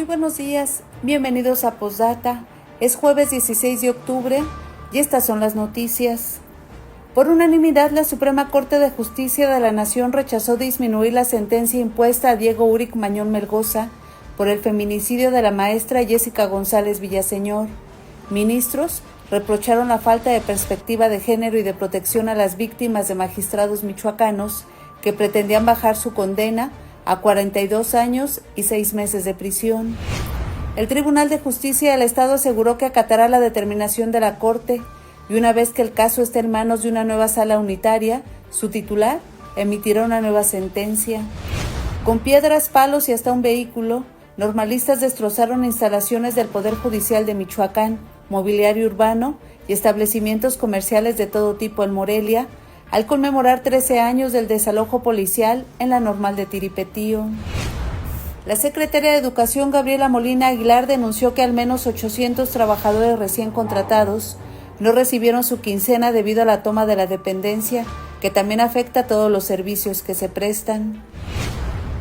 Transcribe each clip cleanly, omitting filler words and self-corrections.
Muy buenos días, bienvenidos a Postdata. Es jueves 16 de octubre y estas son las noticias. Por unanimidad, la Suprema Corte de Justicia de la Nación rechazó disminuir la sentencia impuesta a Diego Uric Mañón Melgoza por el feminicidio de la maestra Jessica González Villaseñor. Ministros reprocharon la falta de perspectiva de género y de protección a las víctimas de magistrados michoacanos que pretendían bajar su condena a 42 años y 6 meses de prisión. El Tribunal de Justicia del Estado aseguró que acatará la determinación de la Corte y una vez que el caso esté en manos de una nueva sala unitaria, su titular emitirá una nueva sentencia. Con piedras, palos y hasta un vehículo, normalistas destrozaron instalaciones del Poder Judicial de Michoacán, mobiliario urbano y establecimientos comerciales de todo tipo en Morelia, al conmemorar 13 años del desalojo policial en la Normal de Tiripetío. La secretaria de Educación, Gabriela Molina Aguilar, denunció que al menos 800 trabajadores recién contratados no recibieron su quincena debido a la toma de la dependencia, que también afecta a todos los servicios que se prestan.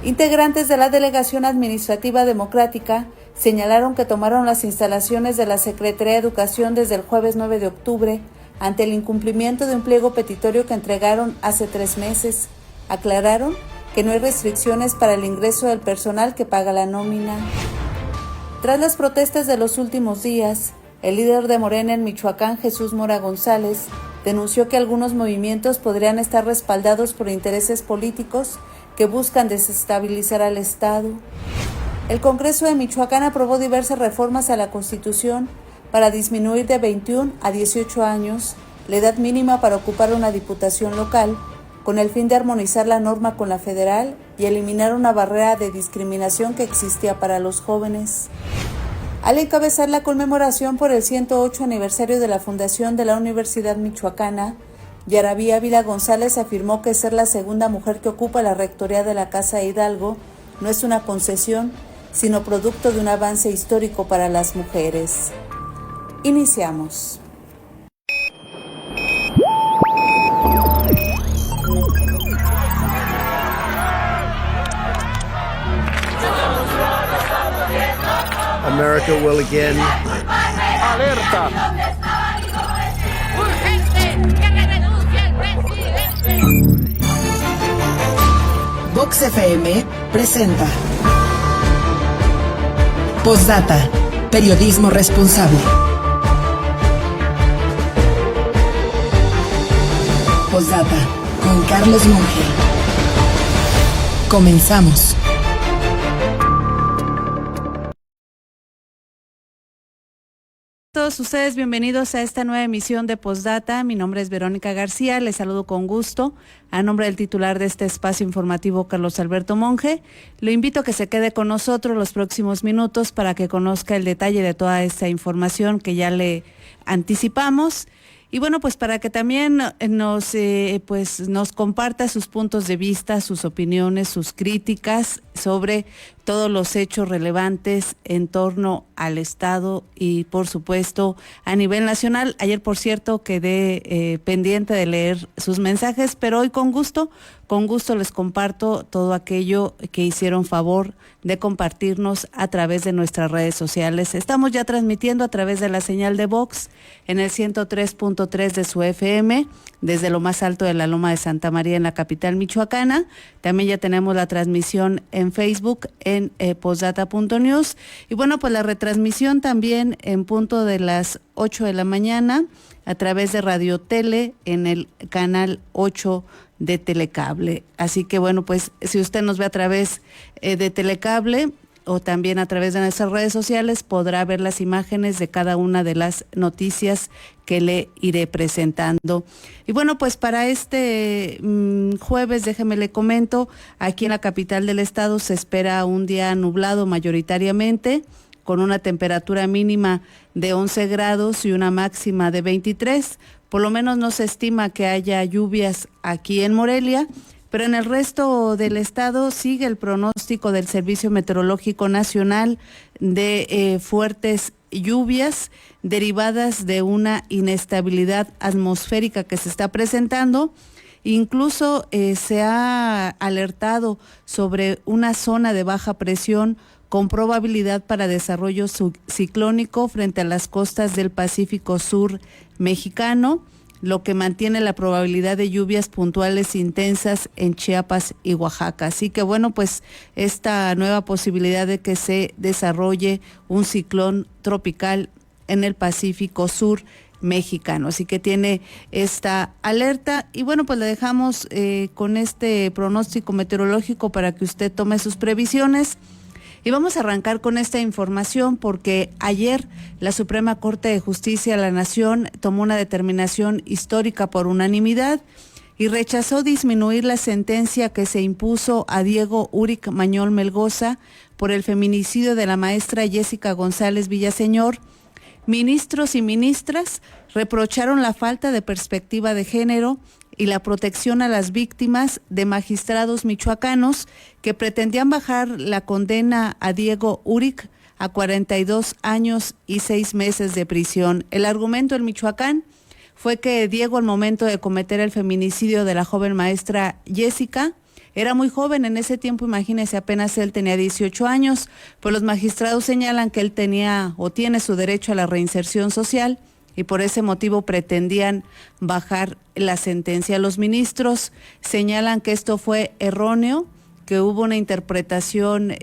Integrantes de la Delegación Administrativa Democrática señalaron que tomaron las instalaciones de la Secretaría de Educación desde el jueves 9 de octubre, ante el incumplimiento de un pliego petitorio que entregaron hace 3 meses. Aclararon que no hay restricciones para el ingreso del personal que paga la nómina. Tras las protestas de los últimos días, el líder de Morena en Michoacán, Jesús Mora González, denunció que algunos movimientos podrían estar respaldados por intereses políticos que buscan desestabilizar al Estado. El Congreso de Michoacán aprobó diversas reformas a la Constitución para disminuir de 21 a 18 años la edad mínima para ocupar una diputación local, con el fin de armonizar la norma con la federal y eliminar una barrera de discriminación que existía para los jóvenes. Al encabezar la conmemoración por el 108 aniversario de la fundación de la Universidad Michoacana, Yarabí Ávila González afirmó que ser la segunda mujer que ocupa la rectoría de la Casa Hidalgo no es una concesión, sino producto de un avance histórico para las mujeres. Iniciamos. America will again. Alerta. ¡Urgente! ¡Que renuncie el presidente! Vox FM presenta Postdata, periodismo responsable. Postdata con Carlos Monge. Comenzamos. Todos ustedes bienvenidos a esta nueva emisión de Postdata. Mi nombre es Verónica García, les saludo con gusto a nombre del titular de este espacio informativo, Carlos Alberto Monge. Lo invito a que se quede con nosotros los próximos minutos para que conozca el detalle de toda esta información que ya le anticipamos. Y bueno, pues para que también nos comparta sus puntos de vista, sus opiniones, sus críticas sobre todos los hechos relevantes en torno al Estado y por supuesto a nivel nacional. Ayer, por cierto, quedé pendiente de leer sus mensajes, pero hoy con gusto les comparto todo aquello que hicieron favor de compartirnos a través de nuestras redes sociales. Estamos ya transmitiendo a través de la señal de Vox en el 103.3 de su FM, desde lo más alto de la Loma de Santa María en la capital michoacana. También ya tenemos la transmisión en Facebook en postdata.news. Y bueno, pues la retransmisión también en punto de las 8 de la mañana a través de Radio Tele en el canal 8 de Telecable. Así que bueno, pues si usted nos ve a través de Telecable o también a través de nuestras redes sociales, podrá ver las imágenes de cada una de las noticias que le iré presentando. Y bueno, pues para este jueves, déjeme le comento, aquí en la capital del estado se espera un día nublado mayoritariamente, con una temperatura mínima de 11 grados y una máxima de 23. Por lo menos no se estima que haya lluvias aquí en Morelia, pero en el resto del estado sigue el pronóstico del Servicio Meteorológico Nacional de fuertes lluvias derivadas de una inestabilidad atmosférica que se está presentando. Incluso se ha alertado sobre una zona de baja presión con probabilidad para desarrollo ciclónico frente a las costas del Pacífico Sur mexicano, lo que mantiene la probabilidad de lluvias puntuales intensas en Chiapas y Oaxaca. Así que bueno, pues esta nueva posibilidad de que se desarrolle un ciclón tropical en el Pacífico Sur mexicano. Así que tiene esta alerta y bueno, pues le dejamos con este pronóstico meteorológico para que usted tome sus previsiones. Y vamos a arrancar con esta información porque ayer la Suprema Corte de Justicia de la Nación tomó una determinación histórica por unanimidad y rechazó disminuir la sentencia que se impuso a Diego Uric Mañol Melgoza por el feminicidio de la maestra Jessica González Villaseñor. Ministros y ministras reprocharon la falta de perspectiva de género y la protección a las víctimas de magistrados michoacanos que pretendían bajar la condena a Diego Uric a 42 años y 6 meses de prisión. El argumento en Michoacán fue que Diego, al momento de cometer el feminicidio de la joven maestra Jessica, era muy joven en ese tiempo, imagínese, apenas él tenía 18 años, pues los magistrados señalan que él tenía o tiene su derecho a la reinserción social y por ese motivo pretendían bajar la sentencia. Los ministros señalan que esto fue erróneo, que hubo una interpretación,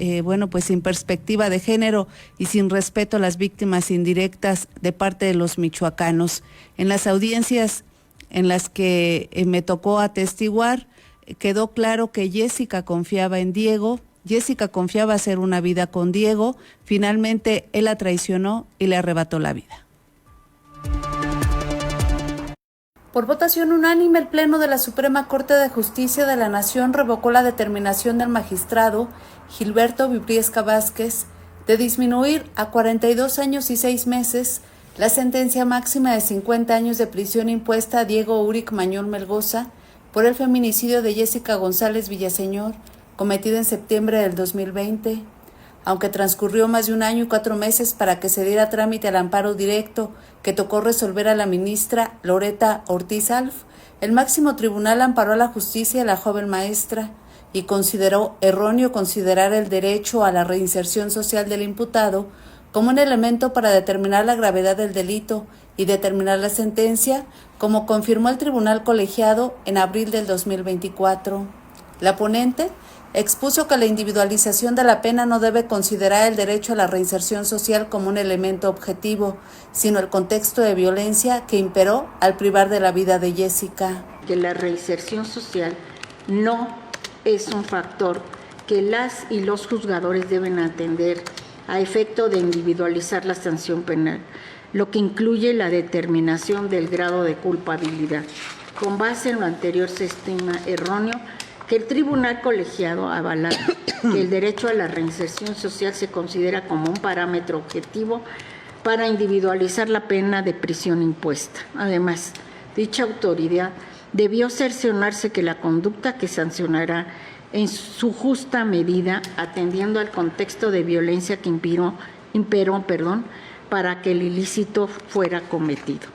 pues sin perspectiva de género y sin respeto a las víctimas indirectas de parte de los michoacanos. En las audiencias en las que me tocó atestiguar, quedó claro que Jessica confiaba en Diego, Jessica confiaba hacer una vida con Diego, finalmente él la traicionó y le arrebató la vida. Por votación unánime, el Pleno de la Suprema Corte de Justicia de la Nación revocó la determinación del magistrado Gilberto Vibriesca Vázquez de disminuir a 42 años y 6 meses la sentencia máxima de 50 años de prisión impuesta a Diego Uric Mañol Melgoza por el feminicidio de Jessica González Villaseñor, cometido en septiembre del 2020. Aunque transcurrió más de 1 año y 4 meses para que se diera trámite al amparo directo que tocó resolver a la ministra Loreta Ortiz Alf, el máximo tribunal amparó a la justicia de la joven maestra y consideró erróneo considerar el derecho a la reinserción social del imputado como un elemento para determinar la gravedad del delito y determinar la sentencia, como confirmó el tribunal colegiado en abril del 2024. La ponente expuso que la individualización de la pena no debe considerar el derecho a la reinserción social como un elemento objetivo, sino el contexto de violencia que imperó al privar de la vida de Jessica. Que la reinserción social no es un factor que las y los juzgadores deben atender a efecto de individualizar la sanción penal, lo que incluye la determinación del grado de culpabilidad. Con base en lo anterior se estima erróneo que el tribunal colegiado avalara que el derecho a la reinserción social se considera como un parámetro objetivo para individualizar la pena de prisión impuesta. Además, dicha autoridad debió cerciorarse que la conducta que sancionará en su justa medida, atendiendo al contexto de violencia que imperó, para que el ilícito fuera cometido.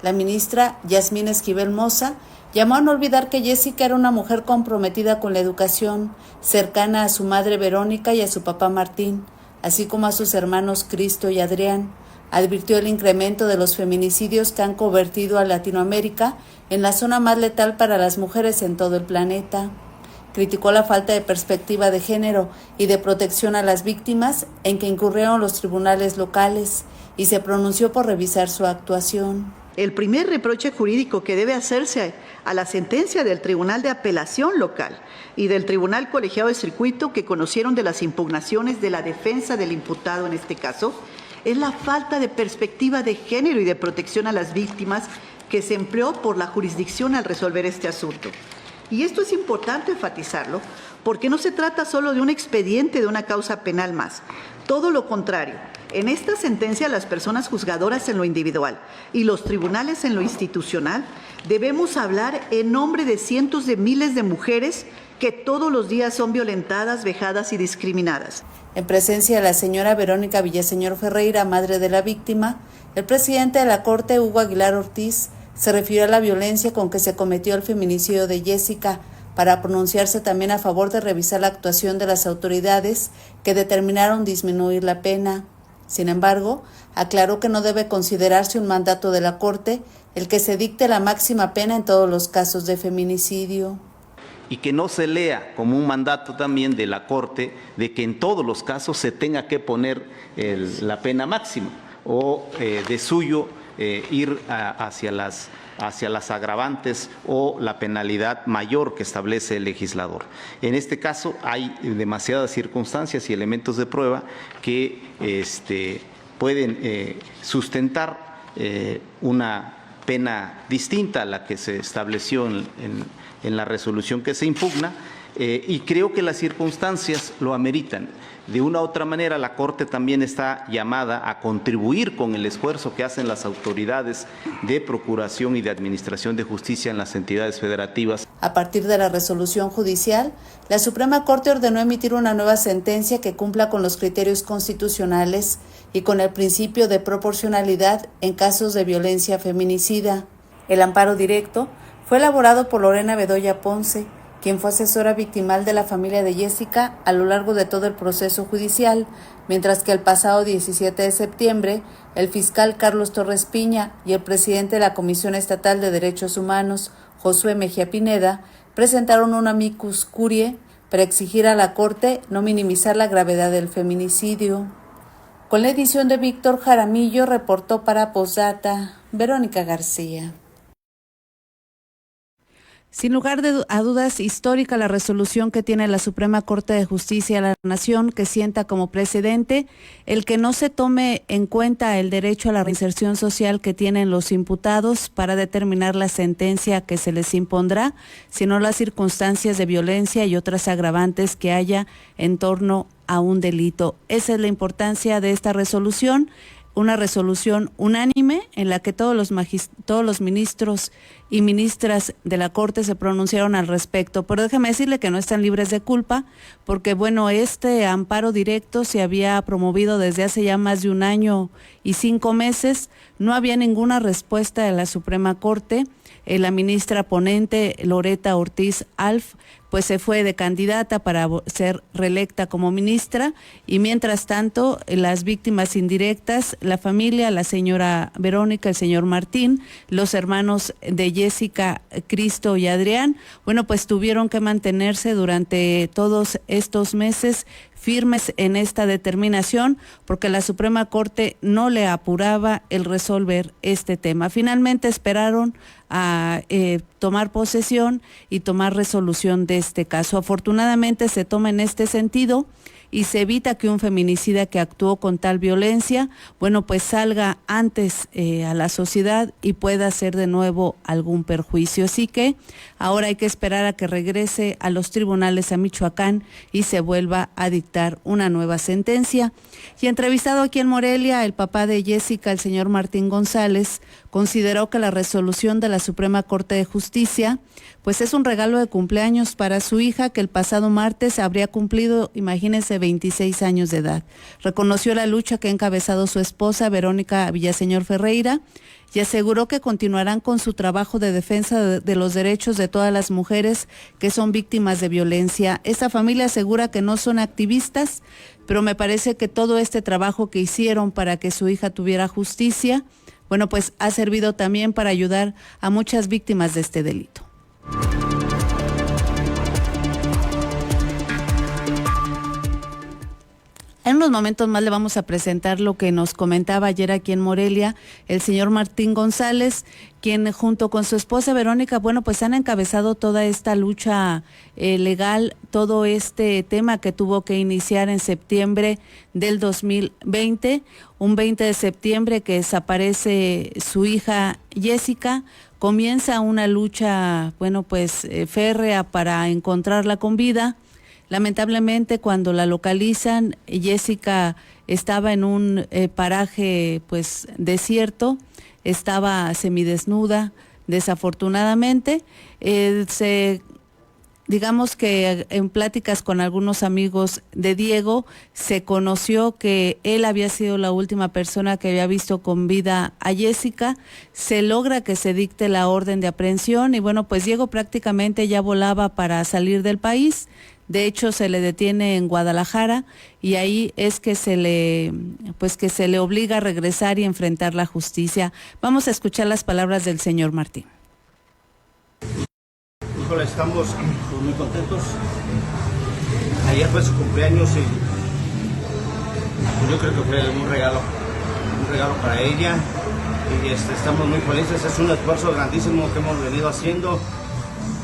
La ministra Yasmín Esquivel Moza llamó a no olvidar que Jessica era una mujer comprometida con la educación, cercana a su madre Verónica y a su papá Martín, así como a sus hermanos Cristo y Adrián. Advirtió el incremento de los feminicidios que han convertido a Latinoamérica en la zona más letal para las mujeres en todo el planeta. Criticó la falta de perspectiva de género y de protección a las víctimas en que incurrieron los tribunales locales y se pronunció por revisar su actuación. El primer reproche jurídico que debe hacerse a la sentencia del Tribunal de Apelación Local y del Tribunal Colegiado de Circuito, que conocieron de las impugnaciones de la defensa del imputado en este caso, es la falta de perspectiva de género y de protección a las víctimas que se empleó por la jurisdicción al resolver este asunto. Y esto es importante enfatizarlo porque no se trata solo de un expediente de una causa penal más. Todo lo contrario. En esta sentencia, las personas juzgadoras en lo individual y los tribunales en lo institucional debemos hablar en nombre de cientos de miles de mujeres que todos los días son violentadas, vejadas y discriminadas. En presencia de la señora Verónica Villaseñor Ferreira, madre de la víctima, el presidente de la Corte, Hugo Aguilar Ortiz, se refirió a la violencia con que se cometió el feminicidio de Jessica, para pronunciarse también a favor de revisar la actuación de las autoridades que determinaron disminuir la pena. Sin embargo, aclaró que no debe considerarse un mandato de la Corte el que se dicte la máxima pena en todos los casos de feminicidio. Y que no se lea como un mandato también de la Corte de que en todos los casos se tenga que poner la pena máxima o de suyo ir hacia las agravantes o la penalidad mayor que establece el legislador. En este caso hay demasiadas circunstancias y elementos de prueba que pueden sustentar una pena distinta a la que se estableció en la resolución que se impugna, y creo que las circunstancias lo ameritan. De una u otra manera, la Corte también está llamada a contribuir con el esfuerzo que hacen las autoridades de procuración y de administración de justicia en las entidades federativas. A partir de la resolución judicial, la Suprema Corte ordenó emitir una nueva sentencia que cumpla con los criterios constitucionales y con el principio de proporcionalidad en casos de violencia feminicida. El amparo directo fue elaborado por Lorena Bedoya Ponce, quien fue asesora victimal de la familia de Jessica a lo largo de todo el proceso judicial, mientras que el pasado 17 de septiembre, el fiscal Carlos Torres Piña y el presidente de la Comisión Estatal de Derechos Humanos, Josué Mejía Pineda, presentaron un amicus curiae para exigir a la Corte no minimizar la gravedad del feminicidio. Con la edición de Víctor Jaramillo, reportó para Postdata Verónica García. Sin lugar a dudas, histórica la resolución que tiene la Suprema Corte de Justicia de la Nación, que sienta como precedente el que no se tome en cuenta el derecho a la reinserción social que tienen los imputados para determinar la sentencia que se les impondrá, sino las circunstancias de violencia y otras agravantes que haya en torno a un delito. Esa es la importancia de esta resolución. Una resolución unánime en la que todos los ministros y ministras de la Corte se pronunciaron al respecto. Pero déjame decirle que no están libres de culpa, porque este amparo directo se había promovido desde hace ya más de 1 año y 5 meses. No había ninguna respuesta de la Suprema Corte. La ministra ponente, Loreta Ortiz Alf, pues se fue de candidata para ser reelecta como ministra, y mientras tanto las víctimas indirectas, la familia, la señora Verónica, el señor Martín, los hermanos de Jessica, Cristo y Adrián, pues tuvieron que mantenerse durante todos estos meses firmes en esta determinación, porque la Suprema Corte no le apuraba el resolver este tema. Finalmente esperaron a tomar posesión y tomar resolución de este caso. Afortunadamente se toma en este sentido y se evita que un feminicida que actuó con tal violencia, pues salga antes a la sociedad y pueda hacer de nuevo algún perjuicio. Así que ahora hay que esperar a que regrese a los tribunales a Michoacán y se vuelva a dictar una nueva sentencia. Y entrevistado aquí en Morelia, el papá de Jessica, el señor Martín González, consideró que la resolución de la Suprema Corte de Justicia es un regalo de cumpleaños para su hija, que el pasado martes habría cumplido, imagínense, 26 años de edad. Reconoció la lucha que ha encabezado su esposa, Verónica Villaseñor Ferreira, y aseguró que continuarán con su trabajo de defensa de los derechos de todas las mujeres que son víctimas de violencia. Esta familia asegura que no son activistas, pero me parece que todo este trabajo que hicieron para que su hija tuviera justicia, ha servido también para ayudar a muchas víctimas de este delito. En unos momentos más le vamos a presentar lo que nos comentaba ayer aquí en Morelia el señor Martín González, quien junto con su esposa Verónica, han encabezado toda esta lucha legal, todo este tema que tuvo que iniciar en septiembre del 2020, un 20 de septiembre que desaparece su hija Jessica. Comienza una lucha, férrea para encontrarla con vida. Lamentablemente, cuando la localizan, Jessica estaba en un paraje desierto, estaba semidesnuda, desafortunadamente. Se digamos que en pláticas con algunos amigos de Diego se conoció que él había sido la última persona que había visto con vida a Jessica. Se logra que se dicte la orden de aprehensión y bueno, pues Diego prácticamente ya volaba para salir del país. De hecho, se le detiene en Guadalajara y ahí es que se le obliga a regresar y enfrentar la justicia. Vamos a escuchar las palabras del señor Martín. Híjole, estamos muy contentos. Ayer fue su cumpleaños y yo creo que fue un regalo para ella y estamos muy felices. Es un esfuerzo grandísimo que hemos venido haciendo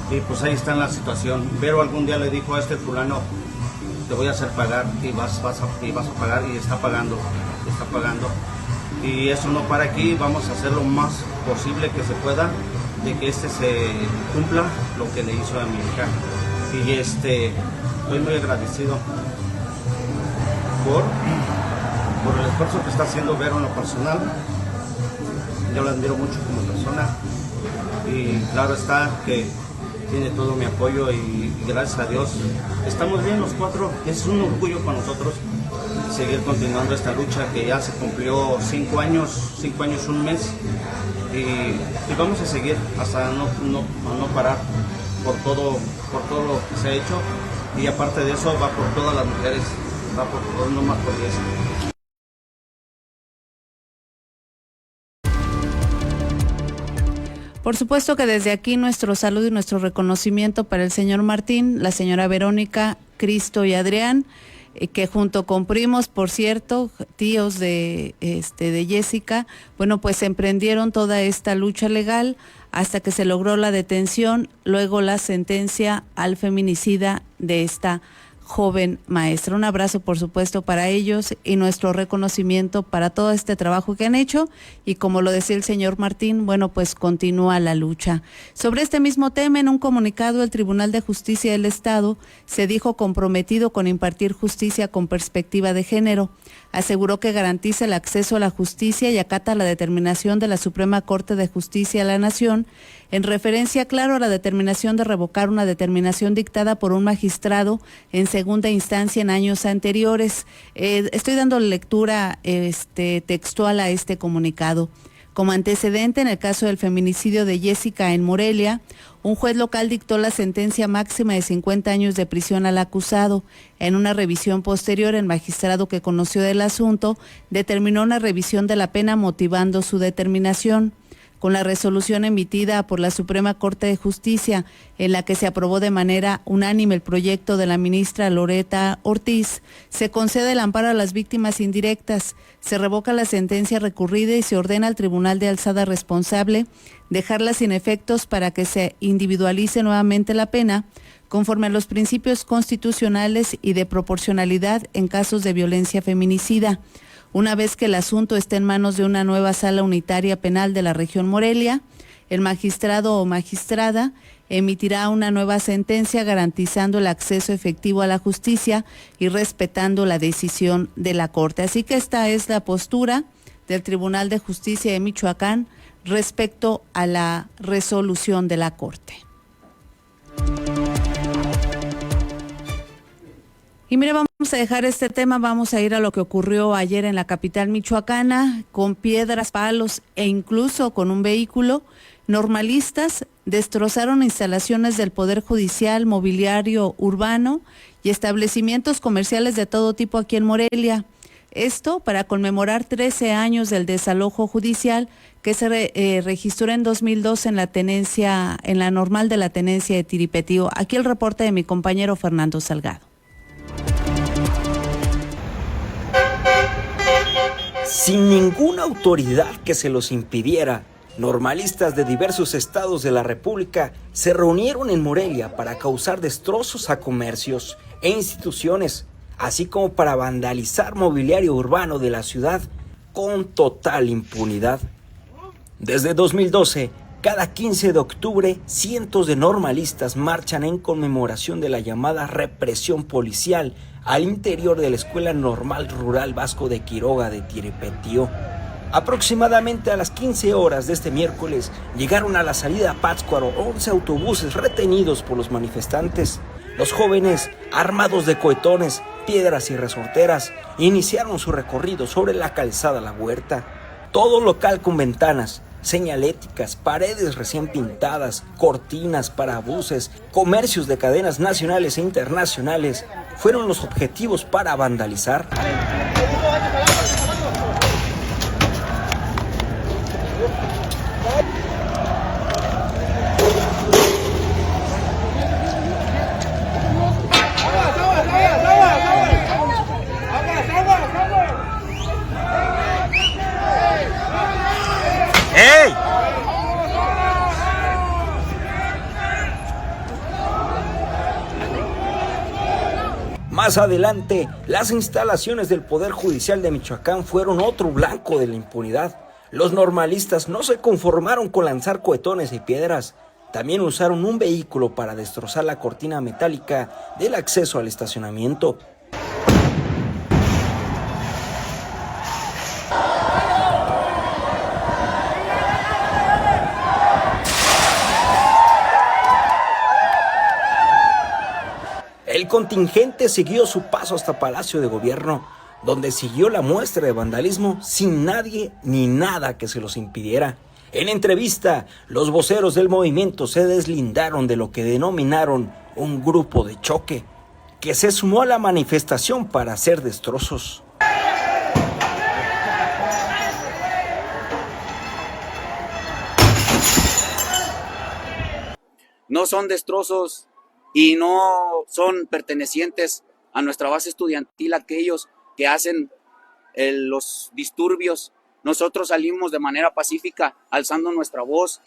y pues ahí está en la situación. Vero algún día le dijo a este fulano, te voy a hacer pagar y vas a pagar y está pagando. Y eso no para aquí, vamos a hacer lo más posible que se pueda de que se cumpla lo que le hizo a mi hija. Y estoy muy agradecido por el esfuerzo que está haciendo Vero en lo personal. Yo la admiro mucho como persona y claro está que tiene todo mi apoyo y gracias a Dios estamos bien los cuatro. Es un orgullo para nosotros seguir continuando esta lucha que ya se cumplió 5 años, 1 mes y vamos a seguir hasta no parar por todo lo que se ha hecho y aparte de eso va por todas las mujeres, va por todo, no más por 10. Por supuesto que desde aquí nuestro saludo y nuestro reconocimiento para el señor Martín, la señora Verónica, Cristo y Adrián, que junto con primos, por cierto, tíos de Jessica, bueno, pues emprendieron toda esta lucha legal hasta que se logró la detención, luego la sentencia al feminicida de esta joven maestra. Un abrazo, por supuesto, para ellos y nuestro reconocimiento para todo este trabajo que han hecho y como lo decía el señor Martín, bueno, pues continúa la lucha. Sobre este mismo tema, en un comunicado, el Tribunal de Justicia del Estado se dijo comprometido con impartir justicia con perspectiva de género. Aseguró que garantiza el acceso a la justicia y acata la determinación de la Suprema Corte de Justicia de la Nación, en referencia, claro, a la determinación de revocar una determinación dictada por un magistrado en segunda instancia en años anteriores. Estoy dando lectura textual a este comunicado. Como antecedente, en el caso del feminicidio de Jessica en Morelia, un juez local dictó la sentencia máxima de 50 años de prisión al acusado. En una revisión posterior, el magistrado que conoció del asunto determinó una revisión de la pena motivando su determinación. Con la resolución emitida por la Suprema Corte de Justicia, en la que se aprobó de manera unánime el proyecto de la ministra Loreta Ortiz, se concede el amparo a las víctimas indirectas, se revoca la sentencia recurrida y se ordena al tribunal de alzada responsable dejarla sin efectos para que se individualice nuevamente la pena, conforme a los principios constitucionales y de proporcionalidad en casos de violencia feminicida. Una vez que el asunto esté en manos de una nueva sala unitaria penal de la región Morelia, el magistrado o magistrada emitirá una nueva sentencia garantizando el acceso efectivo a la justicia y respetando la decisión de la Corte. Así que esta es la postura del Tribunal de Justicia de Michoacán respecto a la resolución de la Corte. Y mire, vamos a dejar este tema, vamos a ir a lo que ocurrió ayer en la capital michoacana, con piedras, palos e incluso con un vehículo. Normalistas destrozaron instalaciones del Poder Judicial, mobiliario urbano y establecimientos comerciales de todo tipo aquí en Morelia. Esto para conmemorar 13 años del desalojo judicial que se registró en 2012 en la normal de la tenencia de Tiripetío. Aquí el reporte de mi compañero Fernando Salgado. Sin ninguna autoridad que se los impidiera, normalistas de diversos estados de la República se reunieron en Morelia para causar destrozos a comercios e instituciones, así como para vandalizar mobiliario urbano de la ciudad con total impunidad. Desde 2012, cada 15 de octubre, cientos de normalistas marchan en conmemoración de la llamada represión policial al interior de la Escuela Normal Rural Vasco de Quiroga de Tiripetío. Aproximadamente a las 15 horas de este miércoles llegaron a la salida a Pátzcuaro 11 autobuses retenidos por los manifestantes. Los jóvenes, armados de cohetones, piedras y resorteras, iniciaron su recorrido sobre la calzada La Huerta. Todo local con ventanas, señaléticas, paredes recién pintadas, cortinas, parabuses, comercios de cadenas nacionales e internacionales fueron los objetivos para vandalizar. ¡Ey! Más adelante, las instalaciones del Poder Judicial de Michoacán fueron otro blanco de la impunidad. Los normalistas no se conformaron con lanzar cohetones y piedras. También usaron un vehículo para destrozar la cortina metálica del acceso al estacionamiento. El contingente siguió su paso hasta Palacio de Gobierno, donde siguió la muestra de vandalismo sin nadie ni nada que se los impidiera. En entrevista, los voceros del movimiento se deslindaron de lo que denominaron un grupo de choque, que se sumó a la manifestación para hacer destrozos. No son destrozos y no son pertenecientes a nuestra base estudiantil aquellos que hacen los disturbios. Nosotros salimos de manera pacífica, alzando nuestra voz.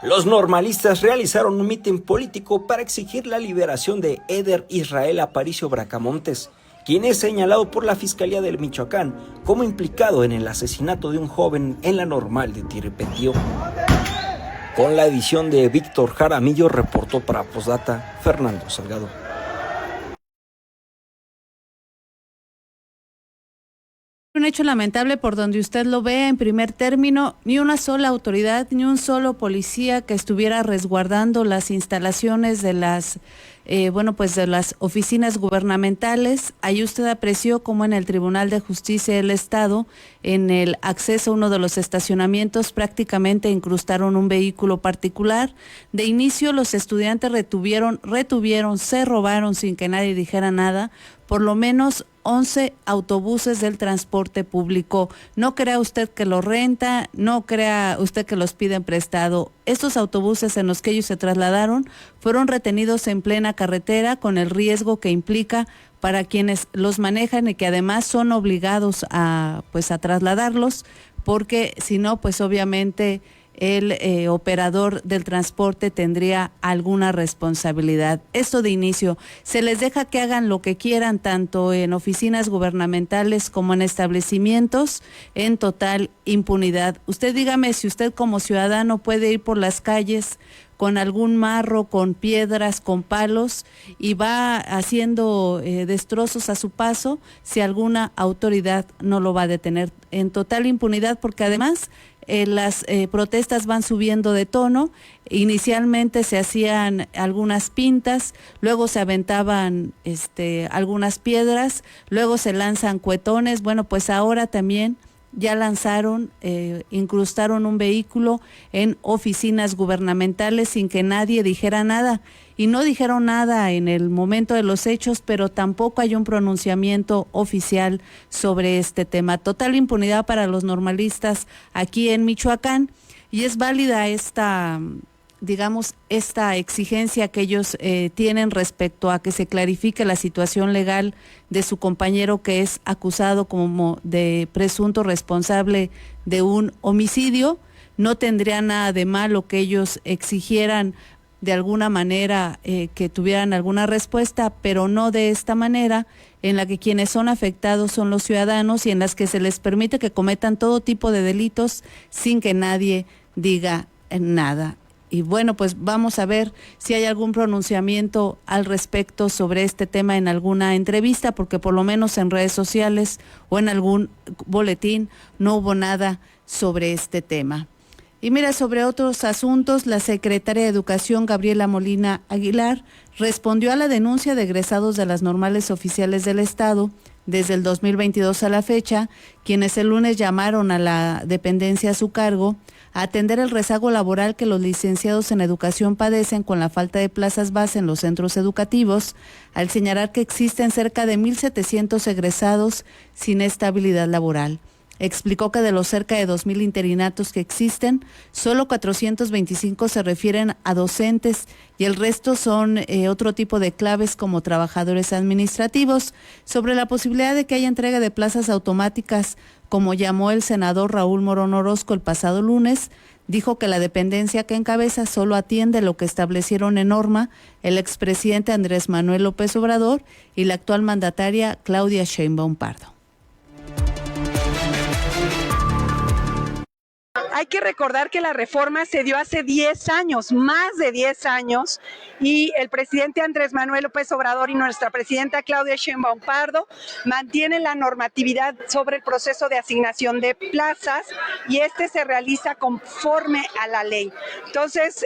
Los normalistas realizaron un mitin político para exigir la liberación de Eder Israel Aparicio Bracamontes, quien es señalado por la Fiscalía del Michoacán como implicado en el asesinato de un joven en la Normal de Tiripetío. Con la edición de Víctor Jaramillo, reportó para Postdata Fernando Salgado. Un hecho lamentable por donde usted lo vea. En primer término, ni una sola autoridad, ni un solo policía que estuviera resguardando las instalaciones de las de las oficinas gubernamentales. Ahí usted apreció cómo en el Tribunal de Justicia del Estado, en el acceso a uno de los estacionamientos, prácticamente incrustaron un vehículo particular. De inicio, los estudiantes se robaron sin que nadie dijera nada, por lo menos 11 autobuses del transporte público. No crea usted que los renta, no crea usted que los piden prestado. Estos autobuses en los que ellos se trasladaron fueron retenidos en plena carretera con el riesgo que implica para quienes los manejan y que además son obligados a trasladarlos, porque si no, pues obviamente el operador del transporte tendría alguna responsabilidad. Esto de inicio, se les deja que hagan lo que quieran, tanto en oficinas gubernamentales como en establecimientos, en total impunidad. Usted dígame si usted como ciudadano puede ir por las calles con algún marro, con piedras, con palos, y va haciendo destrozos a su paso, si alguna autoridad no lo va a detener. En total impunidad, porque además las protestas van subiendo de tono. Inicialmente se hacían algunas pintas, luego se aventaban algunas piedras, luego se lanzan cuetones. Bueno, pues ahora también ya lanzaron, incrustaron un vehículo en oficinas gubernamentales sin que nadie dijera nada. Y no dijeron nada en el momento de los hechos, pero tampoco hay un pronunciamiento oficial sobre este tema. Total impunidad para los normalistas aquí en Michoacán, y es válida esta exigencia que ellos tienen respecto a que se clarifique la situación legal de su compañero, que es acusado como de presunto responsable de un homicidio. No tendría nada de malo que ellos exigieran de alguna manera que tuvieran alguna respuesta, pero no de esta manera, en la que quienes son afectados son los ciudadanos y en las que se les permite que cometan todo tipo de delitos sin que nadie diga nada. Y bueno, pues vamos a ver si hay algún pronunciamiento al respecto sobre este tema en alguna entrevista, porque por lo menos en redes sociales o en algún boletín no hubo nada sobre este tema. Y mira, sobre otros asuntos, la secretaria de Educación, Gabriela Molina Aguilar, respondió a la denuncia de egresados de las normales oficiales del Estado desde el 2022 a la fecha, quienes el lunes llamaron a la dependencia a su cargo a atender el rezago laboral que los licenciados en educación padecen con la falta de plazas base en los centros educativos, al señalar que existen cerca de 1,700 egresados sin estabilidad laboral. Explicó que de los cerca de 2,000 interinatos que existen, solo 425 se refieren a docentes y el resto son otro tipo de claves como trabajadores administrativos. Sobre la posibilidad de que haya entrega de plazas automáticas, como llamó el senador Raúl Morón Orozco el pasado lunes, dijo que la dependencia que encabeza solo atiende lo que establecieron en norma el expresidente Andrés Manuel López Obrador y la actual mandataria Claudia Sheinbaum Pardo. Hay que recordar que la reforma se dio hace 10 años, más de 10 años, y el presidente Andrés Manuel López Obrador y nuestra presidenta Claudia Sheinbaum Pardo mantienen la normatividad sobre el proceso de asignación de plazas y este se realiza conforme a la ley. Entonces,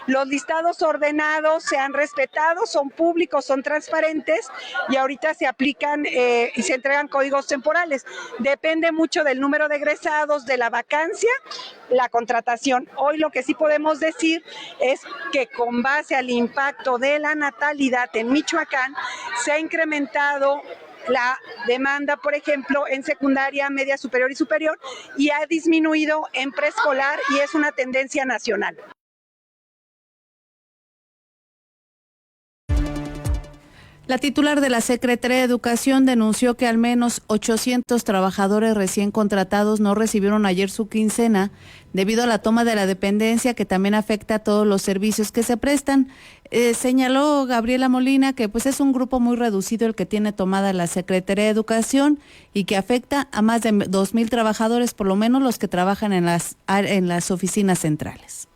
los listados ordenados se han respetado, son públicos, son transparentes y ahorita se aplican y se entregan códigos temporales. Depende mucho del número de egresados, de la vacancia, la contratación. Hoy lo que sí podemos decir es que con base al impacto de la natalidad en Michoacán se ha incrementado la demanda, por ejemplo, en secundaria, media superior y superior, y ha disminuido en preescolar y es una tendencia nacional. La titular de la Secretaría de Educación denunció que al menos 800 trabajadores recién contratados no recibieron ayer su quincena debido a la toma de la dependencia que también afecta a todos los servicios que se prestan. Señaló Gabriela Molina que pues es un grupo muy reducido el que tiene tomada la Secretaría de Educación y que afecta a más de 2,000 trabajadores, por lo menos los que trabajan en las oficinas centrales.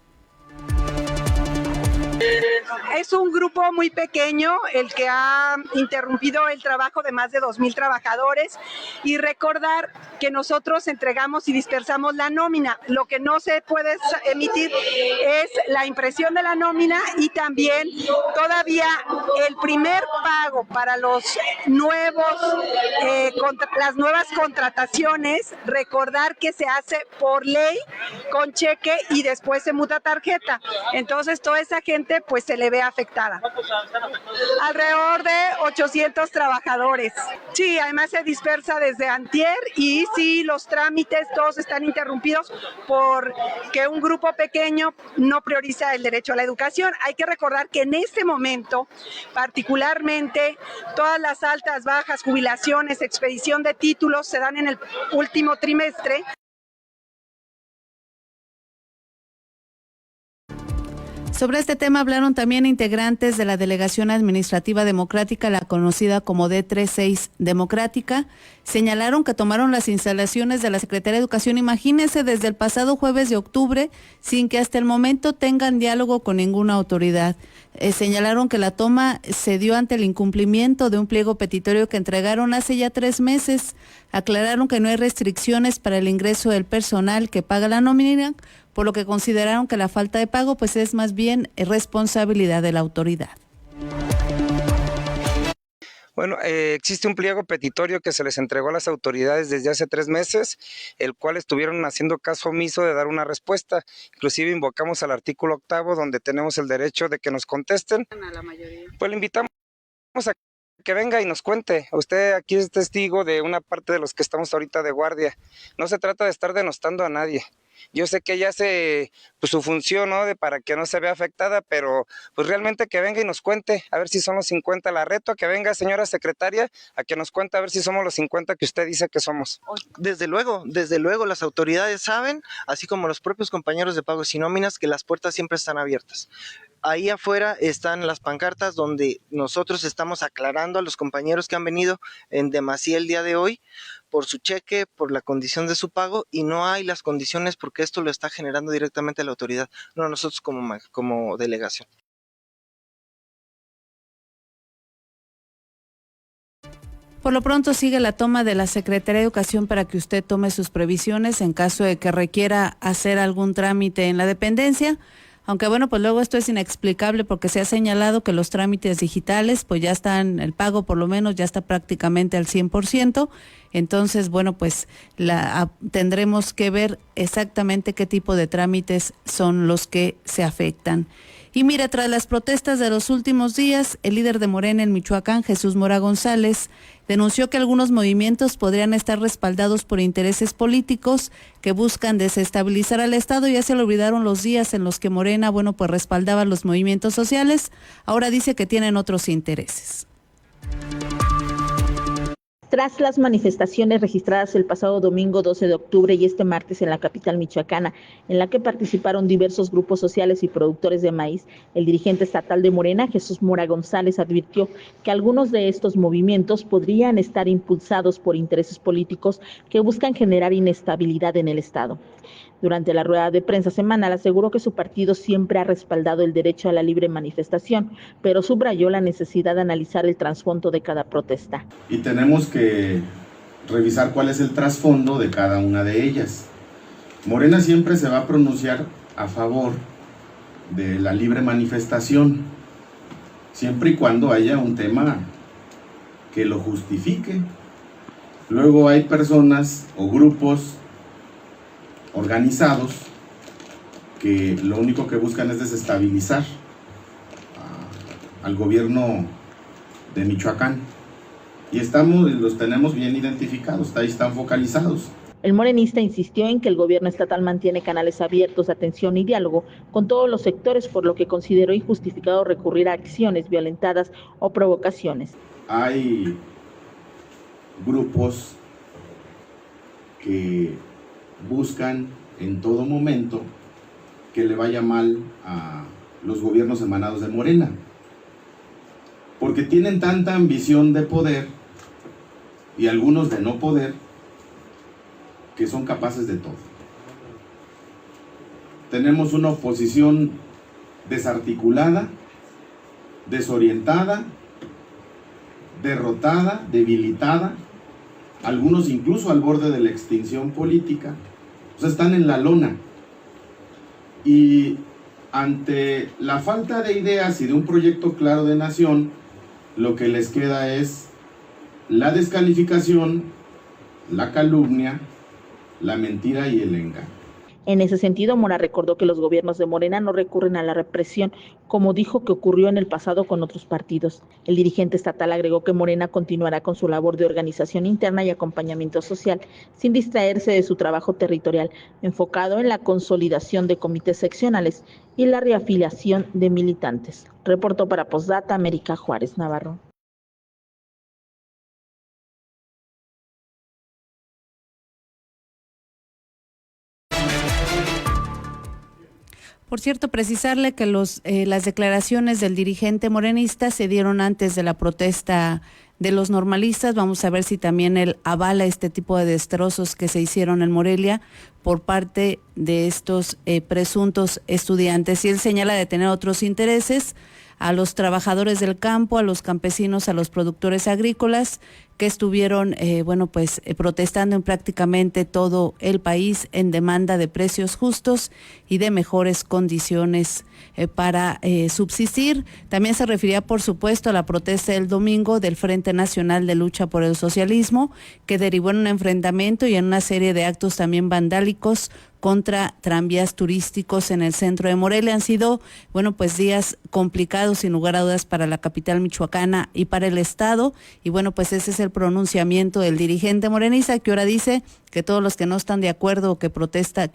Es un grupo muy pequeño el que ha interrumpido el trabajo de más de 2,000 trabajadores y recordar que nosotros entregamos y dispersamos la nómina. Lo que no se puede emitir es la impresión de la nómina y también todavía el primer pago para los las nuevas contrataciones, recordar que se hace por ley con cheque y después se muta tarjeta. Entonces toda esa gente pues se le ve afectada. Alrededor de 800 trabajadores. Sí, además se dispersa desde antier y sí, los trámites todos están interrumpidos porque un grupo pequeño no prioriza el derecho a la educación. Hay que recordar que en este momento, particularmente, todas las altas, bajas, jubilaciones, expedición de títulos se dan en el último trimestre. Sobre este tema hablaron también integrantes de la Delegación Administrativa Democrática, la conocida como D36 Democrática. Señalaron que tomaron las instalaciones de la Secretaría de Educación, imagínense, desde el pasado jueves de octubre, sin que hasta el momento tengan diálogo con ninguna autoridad. Señalaron que la toma se dio ante el incumplimiento de un pliego petitorio que entregaron hace ya 3 meses. Aclararon que no hay restricciones para el ingreso del personal que paga la nómina, por lo que consideraron que la falta de pago pues es más bien responsabilidad de la autoridad. Bueno, existe un pliego petitorio que se les entregó a las autoridades desde hace 3 meses, el cual estuvieron haciendo caso omiso de dar una respuesta. Inclusive invocamos al artículo 8º, donde tenemos el derecho de que nos contesten. Pues le invitamos a que venga y nos cuente. Usted aquí es testigo de una parte de los que estamos ahorita de guardia. No se trata de estar denostando a nadie. Yo sé que ella hace pues, su función, ¿no? Para que no se vea afectada, pero pues realmente que venga y nos cuente, a ver si son los 50. La reto a que venga, señora secretaria, a que nos cuente a ver si somos los 50 que usted dice que somos. Desde luego, las autoridades saben, así como los propios compañeros de pagos y nóminas, que las puertas siempre están abiertas. Ahí afuera están las pancartas donde nosotros estamos aclarando a los compañeros que han venido en demasía el día de hoy por su cheque, por la condición de su pago, y no hay las condiciones porque esto lo está generando directamente la autoridad, no nosotros como delegación. Por lo pronto sigue la toma de la Secretaría de Educación para que usted tome sus previsiones en caso de que requiera hacer algún trámite en la dependencia. Aunque bueno, pues luego esto es inexplicable porque se ha señalado que los trámites digitales pues ya están, el pago por lo menos ya está prácticamente al 100%. Entonces, bueno, pues tendremos que ver exactamente qué tipo de trámites son los que se afectan. Y mira, tras las protestas de los últimos días, el líder de Morena en Michoacán, Jesús Mora González, denunció que algunos movimientos podrían estar respaldados por intereses políticos que buscan desestabilizar al Estado. Ya se le olvidaron los días en los que Morena, bueno, pues respaldaba los movimientos sociales. Ahora dice que tienen otros intereses. Tras las manifestaciones registradas el pasado domingo 12 de octubre y este martes en la capital michoacana, en la que participaron diversos grupos sociales y productores de maíz, el dirigente estatal de Morena, Jesús Mora González, advirtió que algunos de estos movimientos podrían estar impulsados por intereses políticos que buscan generar inestabilidad en el Estado. Durante la rueda de prensa semanal aseguró que su partido siempre ha respaldado el derecho a la libre manifestación, pero subrayó la necesidad de analizar el trasfondo de cada protesta. Y tenemos que revisar cuál es el trasfondo de cada una de ellas. Morena siempre se va a pronunciar a favor de la libre manifestación, siempre y cuando haya un tema que lo justifique. Luego hay personas o grupos organizados que lo único que buscan es desestabilizar al gobierno de Michoacán, y los tenemos bien identificados, ahí están focalizados. El morenista insistió en que el gobierno estatal mantiene canales abiertos de atención y diálogo con todos los sectores, por lo que consideró injustificado recurrir a acciones violentadas o provocaciones. Hay grupos que buscan en todo momento que le vaya mal a los gobiernos emanados de Morena, porque tienen tanta ambición de poder y algunos de no poder que son capaces de todo. Tenemos una oposición desarticulada, desorientada, derrotada, debilitada, algunos incluso al borde de la extinción política. O sea, están en la lona, y ante la falta de ideas y de un proyecto claro de nación, lo que les queda es la descalificación, la calumnia, la mentira y el engaño. En ese sentido, Mora recordó que los gobiernos de Morena no recurren a la represión, como dijo que ocurrió en el pasado con otros partidos. El dirigente estatal agregó que Morena continuará con su labor de organización interna y acompañamiento social, sin distraerse de su trabajo territorial, enfocado en la consolidación de comités seccionales y la reafiliación de militantes. Reportó para Postdata, América Juárez Navarro. Por cierto, precisarle que las declaraciones del dirigente morenista se dieron antes de la protesta de los normalistas. Vamos a ver si también él avala este tipo de destrozos que se hicieron en Morelia por parte de estos presuntos estudiantes. Y él señala de tener otros intereses a los trabajadores del campo, a los campesinos, a los productores agrícolas que estuvieron, protestando en prácticamente todo el país en demanda de precios justos y de mejores condiciones para subsistir. También se refería, por supuesto, a la protesta del domingo del Frente Nacional de Lucha por el Socialismo, que derivó en un enfrentamiento y en una serie de actos también vandálicos contra tranvías turísticos en el centro de Morelia. Han sido, días complicados, sin lugar a dudas, para la capital michoacana y para el Estado. Y ese es el pronunciamiento del dirigente morenista, que ahora dice que todos los que no están de acuerdo o que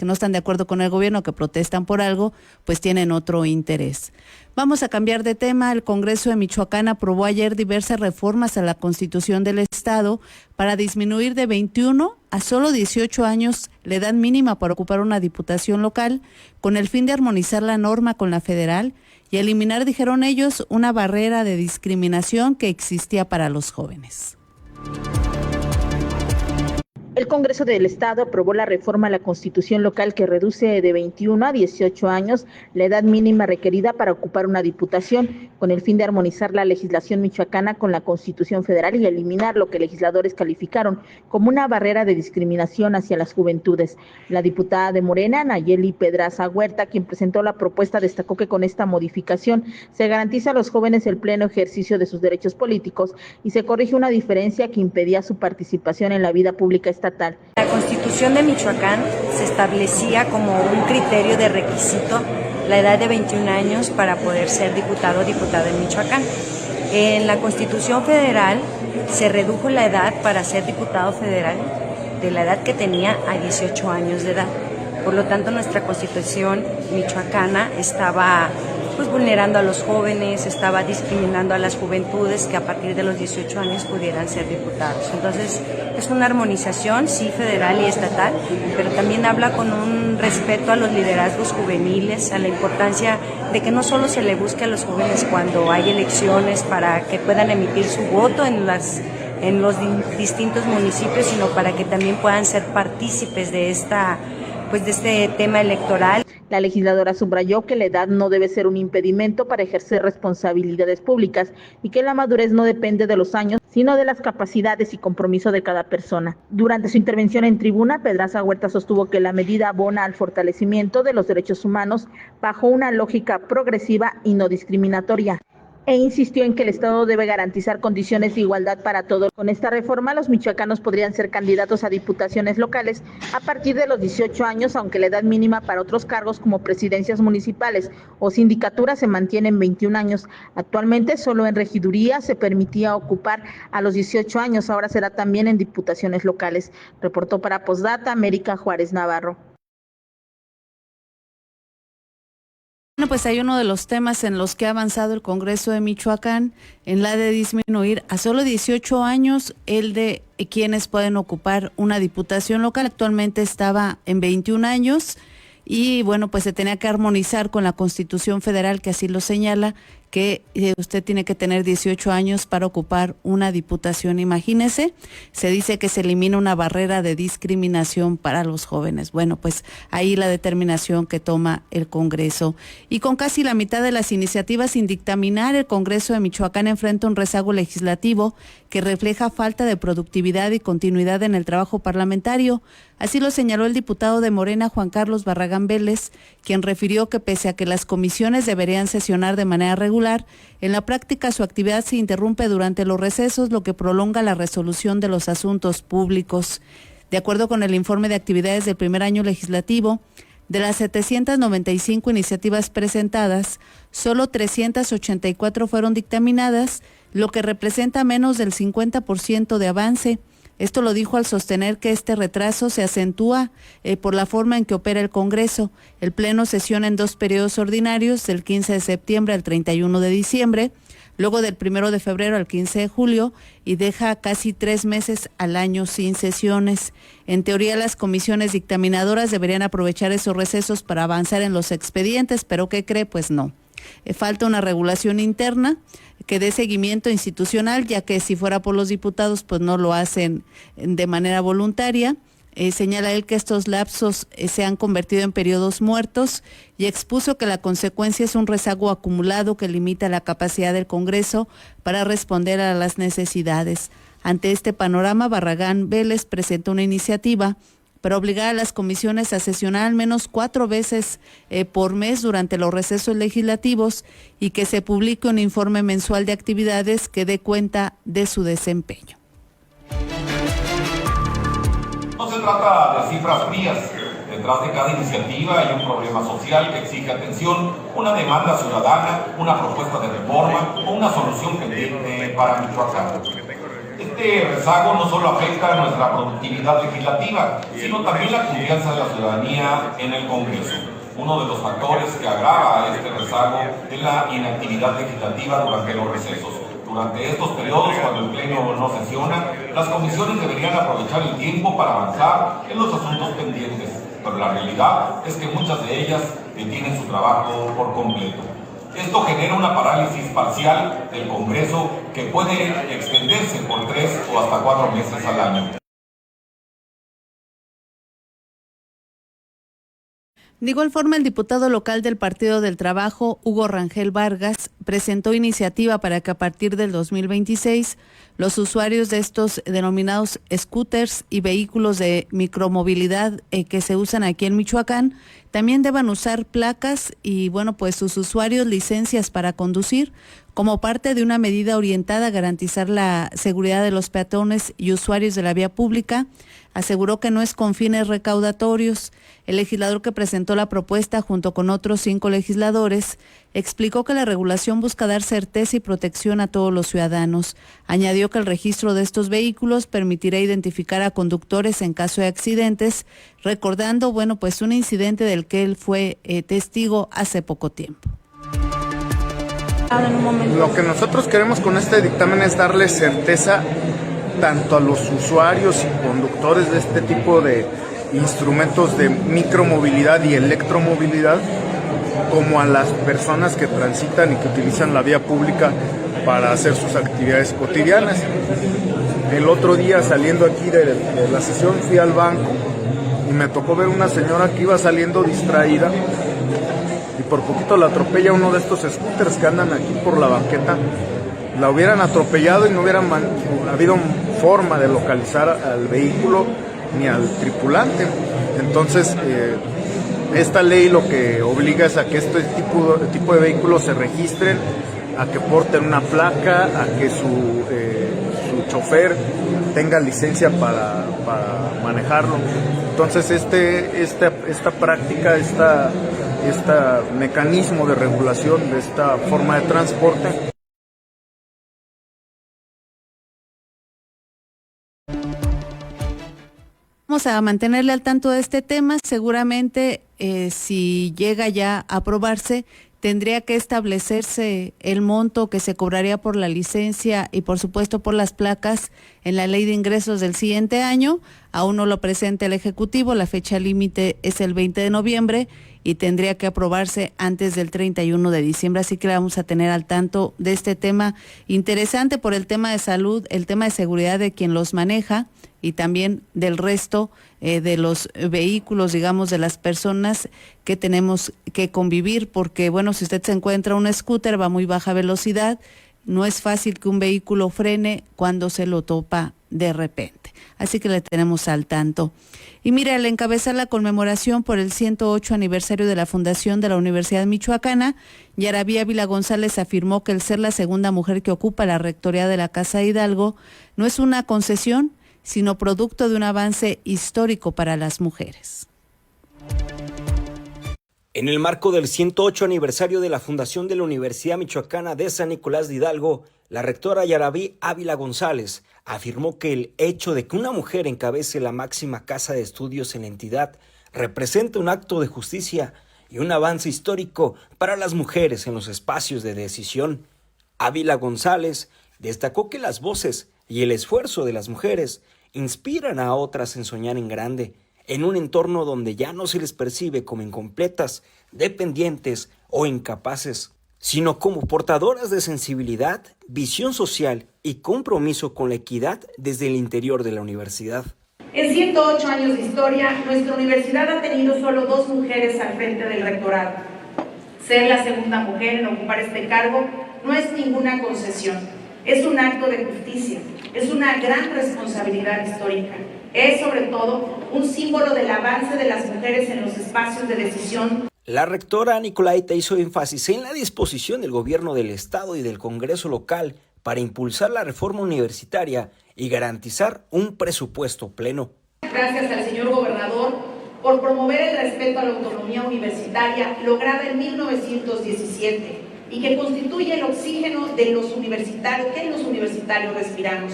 no están de acuerdo con el gobierno, que protestan por algo, pues tienen otro interés. Vamos a cambiar de tema. El Congreso de Michoacán aprobó ayer diversas reformas a la Constitución del Estado para disminuir de 21 a solo 18 años la edad mínima para ocupar una diputación local, con el fin de armonizar la norma con la federal y eliminar, dijeron ellos, una barrera de discriminación que existía para los jóvenes. El Congreso del Estado aprobó la reforma a la Constitución local que reduce de 21 a 18 años la edad mínima requerida para ocupar una diputación, con el fin de armonizar la legislación michoacana con la Constitución federal y eliminar lo que legisladores calificaron como una barrera de discriminación hacia las juventudes. La diputada de Morena, Nayeli Pedraza Huerta, quien presentó la propuesta, destacó que con esta modificación se garantiza a los jóvenes el pleno ejercicio de sus derechos políticos y se corrige una diferencia que impedía su participación en la vida pública estatal. La Constitución de Michoacán se establecía como un criterio de requisito la edad de 21 años para poder ser diputado o diputada en Michoacán. En la Constitución Federal se redujo la edad para ser diputado federal de la edad que tenía a 18 años de edad. Por lo tanto, nuestra Constitución michoacana estaba vulnerando a los jóvenes, estaba discriminando a las juventudes que a partir de los 18 años pudieran ser diputados. Entonces, es una armonización, sí, federal y estatal, pero también habla con un respeto a los liderazgos juveniles, a la importancia de que no solo se le busque a los jóvenes cuando hay elecciones para que puedan emitir su voto en los distintos municipios, sino para que también puedan ser partícipes de este tema electoral. La legisladora subrayó que la edad no debe ser un impedimento para ejercer responsabilidades públicas y que la madurez no depende de los años, sino de las capacidades y compromiso de cada persona. Durante su intervención en tribuna, Pedraza Huerta sostuvo que la medida abona al fortalecimiento de los derechos humanos bajo una lógica progresiva y no discriminatoria, e insistió en que el Estado debe garantizar condiciones de igualdad para todos. Con esta reforma, los michoacanos podrían ser candidatos a diputaciones locales a partir de los 18 años, aunque la edad mínima para otros cargos como presidencias municipales o sindicaturas se mantiene en 21 años. Actualmente, solo en regiduría se permitía ocupar a los 18 años, ahora será también en diputaciones locales. Reportó para Postdata, América Juárez Navarro. Bueno, pues hay uno de los temas en los que ha avanzado el Congreso de Michoacán en la de disminuir a solo 18 años el de quienes pueden ocupar una diputación local. Actualmente estaba en 21 años y bueno, pues se tenía que armonizar con la Constitución Federal, que así lo señala, que usted tiene que tener 18 años para ocupar una diputación. Imagínese, se dice que se elimina una barrera de discriminación para los jóvenes. Bueno, pues ahí la determinación que toma el Congreso. Y con casi la mitad de las iniciativas sin dictaminar, el Congreso de Michoacán enfrenta un rezago legislativo que refleja falta de productividad y continuidad en el trabajo parlamentario. Así lo señaló el diputado de Morena, Juan Carlos Barragán Vélez, quien refirió que pese a que las comisiones deberían sesionar de manera regular, en la práctica su actividad se interrumpe durante los recesos, lo que prolonga la resolución de los asuntos públicos. De acuerdo con el informe de actividades del primer año legislativo, de las 795 iniciativas presentadas, solo 384 fueron dictaminadas, lo que representa menos del 50% de avance. Esto lo dijo al sostener que este retraso se acentúa por la forma en que opera el Congreso. El Pleno sesiona en 2 periodos ordinarios, del 15 de septiembre al 31 de diciembre, luego del 1 de febrero al 15 de julio, y deja casi 3 meses al año sin sesiones. En teoría, las comisiones dictaminadoras deberían aprovechar esos recesos para avanzar en los expedientes, pero ¿qué cree? Pues no. Falta una regulación interna que dé seguimiento institucional, ya que si fuera por los diputados, pues no lo hacen de manera voluntaria. Señala él que estos lapsos se han convertido en periodos muertos y expuso que la consecuencia es un rezago acumulado que limita la capacidad del Congreso para responder a las necesidades. Ante este panorama, Barragán Vélez presentó una iniciativa para obligar a las comisiones a sesionar al menos 4 veces por mes durante los recesos legislativos y que se publique un informe mensual de actividades que dé cuenta de su desempeño. No se trata de cifras frías. Detrás de cada iniciativa hay un problema social que exige atención, una demanda ciudadana, una propuesta de reforma o una solución pendiente para Michoacán. Este rezago no solo afecta a nuestra productividad legislativa, sino también la confianza de la ciudadanía en el Congreso. Uno de los factores que agrava este rezago es la inactividad legislativa durante los recesos. Durante estos periodos, cuando el Pleno no sesiona, las comisiones deberían aprovechar el tiempo para avanzar en los asuntos pendientes, pero la realidad es que muchas de ellas detienen su trabajo por completo. Esto genera una parálisis parcial del Congreso que puede extenderse por 3 o hasta 4 meses al año. De igual forma, el diputado local del Partido del Trabajo, Hugo Rangel Vargas, presentó iniciativa para que a partir del 2026 los usuarios de estos denominados scooters y vehículos de micromovilidad que se usan aquí en Michoacán también deban usar placas y, pues sus usuarios licencias para conducir como parte de una medida orientada a garantizar la seguridad de los peatones y usuarios de la vía pública. Aseguró que no es con fines recaudatorios. El legislador que presentó la propuesta junto con otros 5 legisladores explicó que la regulación busca dar certeza y protección a todos los ciudadanos. Añadió que el registro de estos vehículos permitirá identificar a conductores en caso de accidentes, recordando, un incidente del que él fue testigo hace poco tiempo. Lo que nosotros queremos con este dictamen es darle certeza tanto a los usuarios y conductores de este tipo de instrumentos de micromovilidad y electromovilidad, como a las personas que transitan y que utilizan la vía pública para hacer sus actividades cotidianas. El otro día, saliendo aquí de la sesión, fui al banco y me tocó ver una señora que iba saliendo distraída y por poquito la atropella uno de estos scooters que andan aquí por la banqueta. La hubieran atropellado y no hubiera habido forma de localizar al vehículo ni al tripulante. Entonces, esta ley lo que obliga es a que este tipo de vehículos se registren, a que porten una placa, a que su chofer tenga licencia para manejarlo. Entonces, esta práctica, este mecanismo de regulación de esta forma de transporte. Vamos a mantenerle al tanto de este tema. Seguramente, si llega ya a aprobarse, tendría que establecerse el monto que se cobraría por la licencia y, por supuesto, por las placas en la ley de ingresos del siguiente año. Aún no lo presenta el Ejecutivo. La fecha límite es el 20 de noviembre y tendría que aprobarse antes del 31 de diciembre. Así que vamos a tener al tanto de este tema interesante por el tema de salud, el tema de seguridad de quien los maneja y también del resto de los vehículos, de las personas que tenemos que convivir, porque si usted se encuentra un scooter, va a muy baja velocidad, no es fácil que un vehículo frene cuando se lo topa de repente. Así que le tenemos al tanto. Y mire, al encabezar la conmemoración por el 108 aniversario de la fundación de la Universidad Michoacana, Yarabí Ávila González afirmó que el ser la segunda mujer que ocupa la rectoría de la Casa de Hidalgo no es una concesión, sino producto de un avance histórico para las mujeres. En el marco del 108 aniversario de la fundación de la Universidad Michoacana de San Nicolás de Hidalgo, la rectora Yarabí Ávila González afirmó que el hecho de que una mujer encabece la máxima casa de estudios en la entidad representa un acto de justicia y un avance histórico para las mujeres en los espacios de decisión. Ávila González destacó que las voces y el esfuerzo de las mujeres inspiran a otras en soñar en grande, en un entorno donde ya no se les percibe como incompletas, dependientes o incapaces, sino como portadoras de sensibilidad, visión social y compromiso con la equidad desde el interior de la universidad. En 108 años de historia, nuestra universidad ha tenido solo 2 mujeres al frente del rectorado. Ser la segunda mujer en ocupar este cargo no es ninguna concesión, es un acto de justicia, es una gran responsabilidad histórica. Es sobre todo un símbolo del avance de las mujeres en los espacios de decisión. La rectora Nicolaita hizo énfasis en la disposición del gobierno del estado y del Congreso local para impulsar la reforma universitaria y garantizar un presupuesto pleno. Gracias al señor gobernador por promover el respeto a la autonomía universitaria lograda en 1917 y que constituye el oxígeno de los universitarios, que los universitarios respiramos.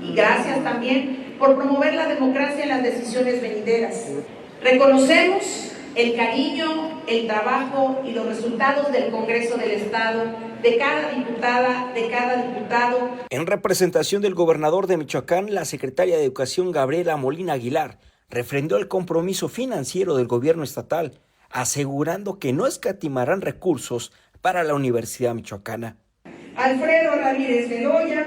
Y gracias también por promover la democracia en las decisiones venideras. Reconocemos el cariño, el trabajo y los resultados del Congreso del Estado, de cada diputada, de cada diputado. En representación del gobernador de Michoacán, la secretaria de Educación Gabriela Molina Aguilar refrendó el compromiso financiero del gobierno estatal, asegurando que no escatimarán recursos para la Universidad Michoacana. Alfredo Ramírez Bedoya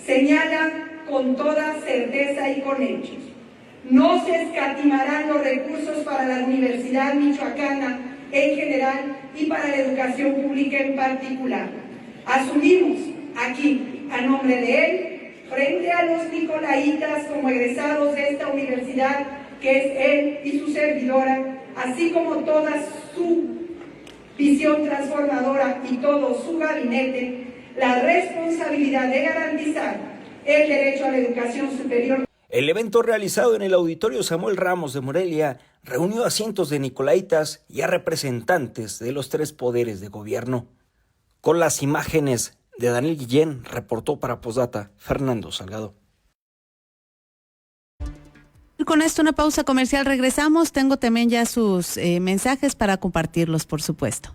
señala con toda certeza y con hechos: no se escatimarán los recursos para la Universidad Michoacana en general y para la educación pública en particular. Asumimos aquí, a nombre de él, frente a los nicolaitas como egresados de esta universidad, que es él y su servidora, así como toda su visión transformadora y todo su gabinete, la responsabilidad de garantizar el derecho a la educación superior. El evento realizado en el Auditorio Samuel Ramos de Morelia reunió a cientos de nicolaitas y a representantes de los 3 poderes de gobierno. Con las imágenes de Daniel Guillén, reportó para Posdata Fernando Salgado. Con esto una pausa comercial, regresamos. Tengo también ya sus mensajes para compartirlos, por supuesto.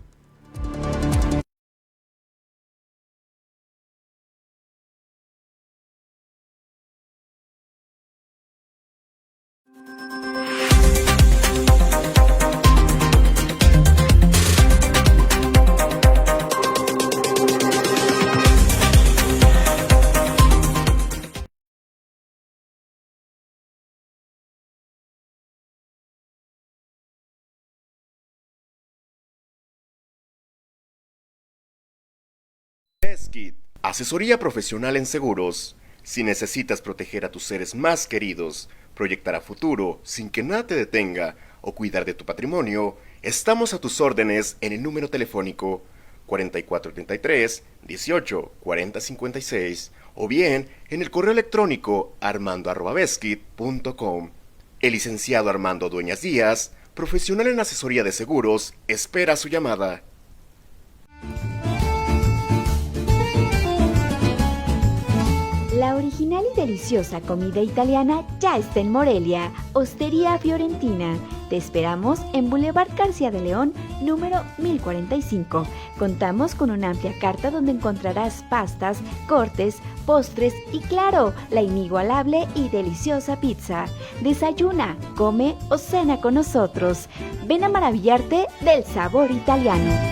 Beskid, asesoría profesional en seguros. Si necesitas proteger a tus seres más queridos, proyectar a futuro sin que nada te detenga o cuidar de tu patrimonio, estamos a tus órdenes en el número telefónico 4433 18 40 56 o bien en el correo electrónico armando@beskid.com. El licenciado Armando Dueñas Díaz, profesional en asesoría de seguros, espera su llamada. La original y deliciosa comida italiana ya está en Morelia, Hostería Fiorentina. Te esperamos en Boulevard García de León, número 1045. Contamos con una amplia carta donde encontrarás pastas, cortes, postres y claro, la inigualable y deliciosa pizza. Desayuna, come o cena con nosotros. Ven a maravillarte del sabor italiano.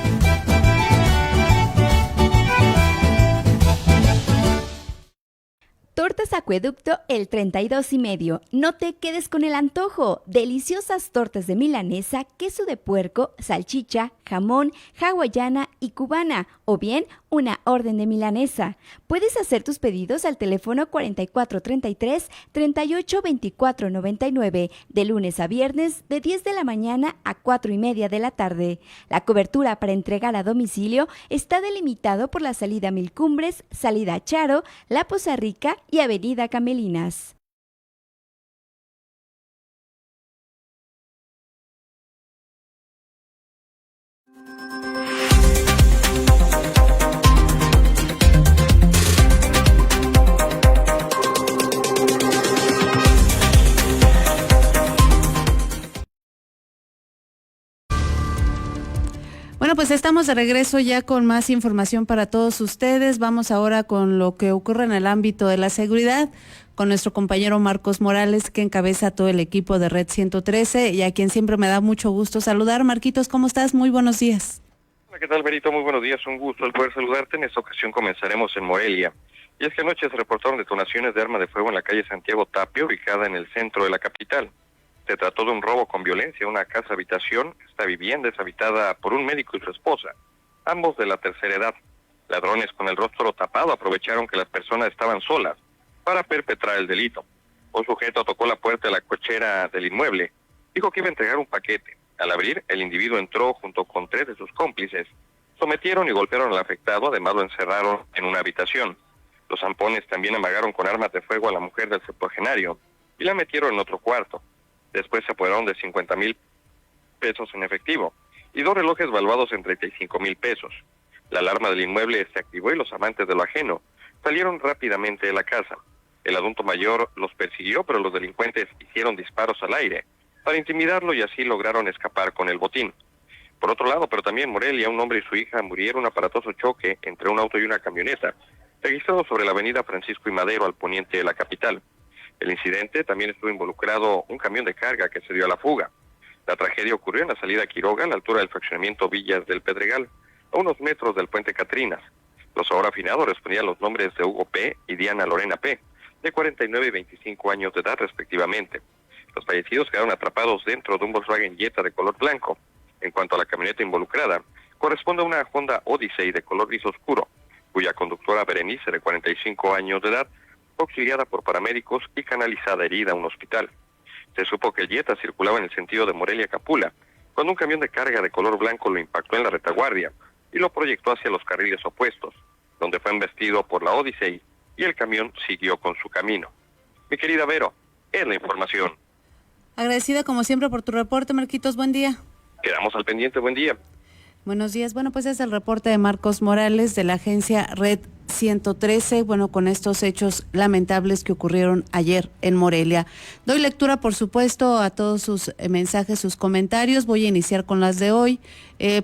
Tortas Acueducto el 32 y medio. No te quedes con el antojo. Deliciosas tortas de milanesa, queso de puerco, salchicha, jamón, hawaiana y cubana. O bien, una orden de milanesa. Puedes hacer tus pedidos al teléfono 4433-382499. De lunes a viernes, de 10 de la mañana a 4:30 de la tarde. La cobertura para entregar a domicilio está delimitado por la salida Mil Cumbres, salida Charo, La Poza Rica y Avenida Camelinas. Bueno, pues estamos de regreso ya con más información para todos ustedes. Vamos ahora con lo que ocurre en el ámbito de la seguridad, con nuestro compañero Marcos Morales, que encabeza todo el equipo de Red 113 y a quien siempre me da mucho gusto saludar. Marquitos, ¿cómo estás? Muy buenos días. Hola, ¿qué tal, Berito? Muy buenos días, un gusto el poder saludarte. En esta ocasión comenzaremos en Morelia. Y es que anoche se reportaron detonaciones de arma de fuego en la calle Santiago Tapia, ubicada en el centro de la capital. Se trató de un robo con violencia a una casa habitación. Esta vivienda es habitada por un médico y su esposa, ambos de la tercera edad. Ladrones con el rostro tapado aprovecharon que las personas estaban solas para perpetrar el delito. Un sujeto tocó la puerta de la cochera del inmueble, dijo que iba a entregar un paquete. Al abrir, el individuo entró junto con 3 de sus cómplices. Sometieron y golpearon al afectado, además lo encerraron en una habitación. Los zampones también amagaron con armas de fuego a la mujer del septuagenario y la metieron en otro cuarto. Después se apoderaron de 50,000 pesos en efectivo y 2 relojes valuados en 35,000 pesos. La alarma del inmueble se activó y los amantes de lo ajeno salieron rápidamente de la casa. El adulto mayor los persiguió, pero los delincuentes hicieron disparos al aire para intimidarlo y así lograron escapar con el botín. Por otro lado, pero también en Morelia, un hombre y su hija murieron en un aparatoso choque entre un auto y una camioneta, registrado sobre la avenida Francisco y Madero al poniente de la capital. El incidente también estuvo involucrado un camión de carga que se dio a la fuga. La tragedia ocurrió en la salida a Quiroga, a la altura del fraccionamiento Villas del Pedregal. a unos metros del puente Catrinas. Los ahora afinados respondían los nombres de Hugo P. y Diana Lorena P., de 49 y 25 años de edad respectivamente. Los fallecidos quedaron atrapados dentro de un Volkswagen Jetta de color blanco. En cuanto a la camioneta involucrada, corresponde a una Honda Odyssey de color gris oscuro, cuya conductora Berenice, de 45 años de edad, fue auxiliada por paramédicos y canalizada herida a un hospital. Se supo que el Jetta circulaba en el sentido de Morelia-Capula, cuando un camión de carga de color blanco lo impactó en la retaguardia y lo proyectó hacia los carriles opuestos, donde fue embestido por la Odyssey y el camión siguió con su camino. Mi querida Vero, es la información. Agradecida como siempre por tu reporte, Marquitos, buen día. Quedamos al pendiente, buen día. Buenos días. Bueno, pues es el reporte de Marcos Morales de la agencia Red 113, bueno, con estos hechos lamentables que ocurrieron ayer en Morelia. Doy lectura, por supuesto, a todos sus mensajes, sus comentarios. Voy a iniciar con las de hoy.